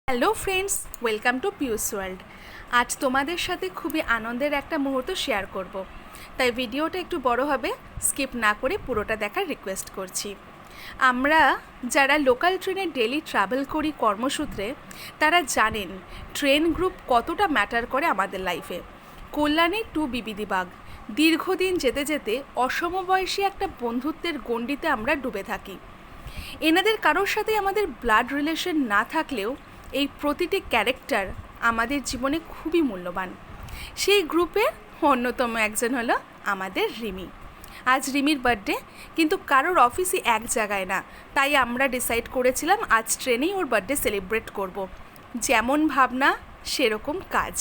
Hello friends, welcome to পিউস world. আজ তোমাদের সাথে খুবই আনন্দের একটা মুহূর্ত শেয়ার করব, তাই ভিডিওটা একটু বড় হবে, স্কিপ না করে পুরোটা দেখার রিকোয়েস্ট করছি। আমরা যারা লোকাল ট্রেনে ডেলি ট্রাভেল করি কর্মসূত্রে, তারা জানেন ট্রেন গ্রুপ কতটা ম্যাটার করে আমাদের লাইফে। কল্যাণী টু বিবিদিবাগ দীর্ঘদিন যেতে যেতে অসমবয়সী একটা বন্ধুত্বের গণ্ডিতে আমরা ডুবে থাকি। এনাদের কারোর সাথে আমাদের ব্লাড রিলেশন না থাকলেও এই প্রতিটি ক্যারেক্টার আমাদের জীবনে খুবই মূল্যবান। সেই গ্রুপের অন্যতম একজন হলো আমাদের রিমি। আজ রিমির বার্থডে, কিন্তু কারোর অফিসই এক জায়গায় না, তাই আমরা ডিসাইড করেছিলাম আজ ট্রেনেই ওর বার্থডে সেলিব্রেট করব। যেমন ভাবনা সেরকম কাজ।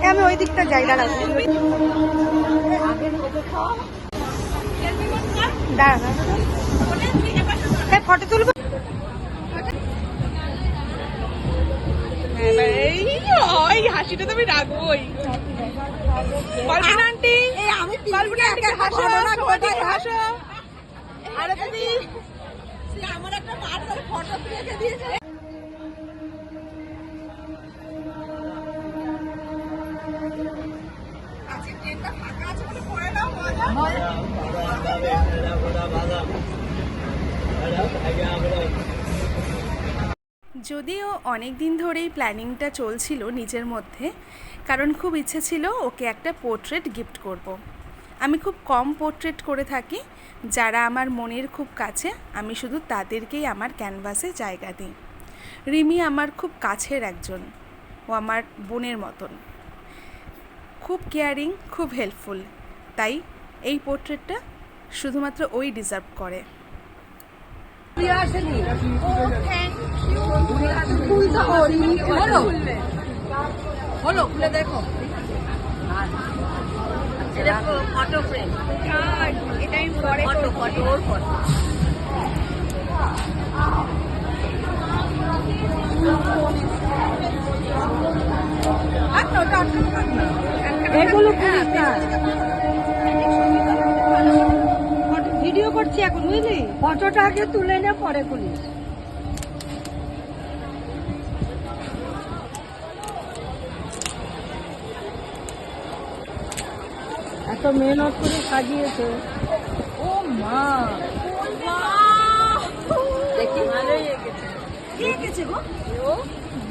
আমি ওই দিকটা যাই, দাঁড়া ফটো তুলবো। হাসিটা তো আমি রাখবোই। আমার একটা ফটো রেখে দিয়েছে। যদিও অনেক দিন ধরেই প্ল্যানিংটা চলছিল নিজের মধ্যে, কারণ খুব ইচ্ছে ছিল ওকে একটা পোর্ট্রেট গিফট করব। আমি খুব কম পোর্ট্রেট করে থাকি, যারা আমার মনের খুব কাছে আমি শুধু তাদেরকেই আমার ক্যানভাসে জায়গা দিই। রিমি আমার খুব কাছের একজন, ও আমার বোনের মতন, খুব কেয়ারিং, খুব হেল্পফুল, তাই এই পোর্ট্রেটটা শুধুমাত্র ওই ডিজার্ভ করে। খুলে দেখো, ফটো ফ্রেম, এটা আমি পরে ফটো ওর ফটো। এগুলো ভিডিও করছি এখন, বুঝলি? ফটোটা আগে তুলে নে, পরে খুলিস। এত মেহনত করে সাজিয়েছে। ও মা, দেখি ভালোই এঁকেছে। কে এঁকেছে গো?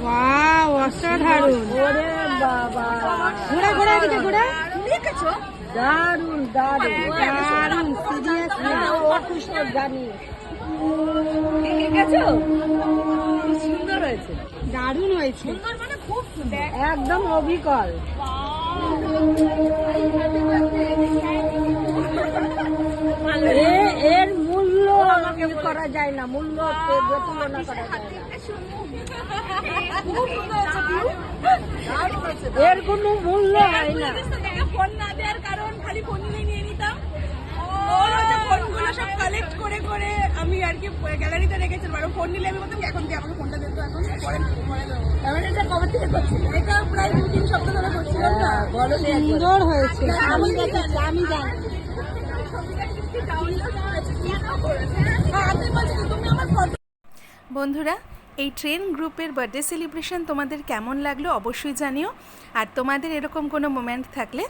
ওয়াও, অসাধারণ। ওরে বাবা, ঘোড়া ঘোড়া এদিকে ঘোড়া। তুমি এঁকেছো? দারুন দারুন দারুন, সিরিয়াসলি ও খুব সব জানি। এঁকেছো? সুন্দর হয়েছে, দারুন হয়েছে, সুন্দর মানে খুব সুন্দর, একদম অবিকল। এর মূল্য করা যায় না, মূল্য তুলনা করা যায় না। এর কোনো মূল্য হয় না। ফোন না দেওয়ার কারণ খালি ফোন নিয়ে নিতাম, ফোনগুলো সব কালেক্ট করে করে আমি আর কি গ্যালারিতে রেখেছিলাম। আর ফোন নিলে আমি বলতাম এখন কি আমাকে ফোনটা দিত, এখন পরে পরে এটা কবে থেকে করছি, এটা প্রায় 2-3 সপ্তাহ ধরে করছিলাম না। বলো, সুন্দর হয়েছে, আমি দেখেছি, আমি জানি। বন্ধুরা, এই ট্রেন গ্রুপের বার্থডে সেলিব্রেশন তোমাদের কেমন লাগলো অবশ্যই জানিও। আর তোমাদের এরকম কোনো মোমেন্ট থাকলে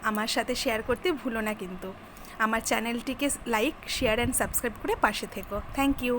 আমার সাথে শেয়ার করতে ভুলো না কিন্তু। আমার চ্যানেলটিকে লাইক, শেয়ার অ্যান্ড সাবস্ক্রাইব করে পাশে থেকো। Thank you.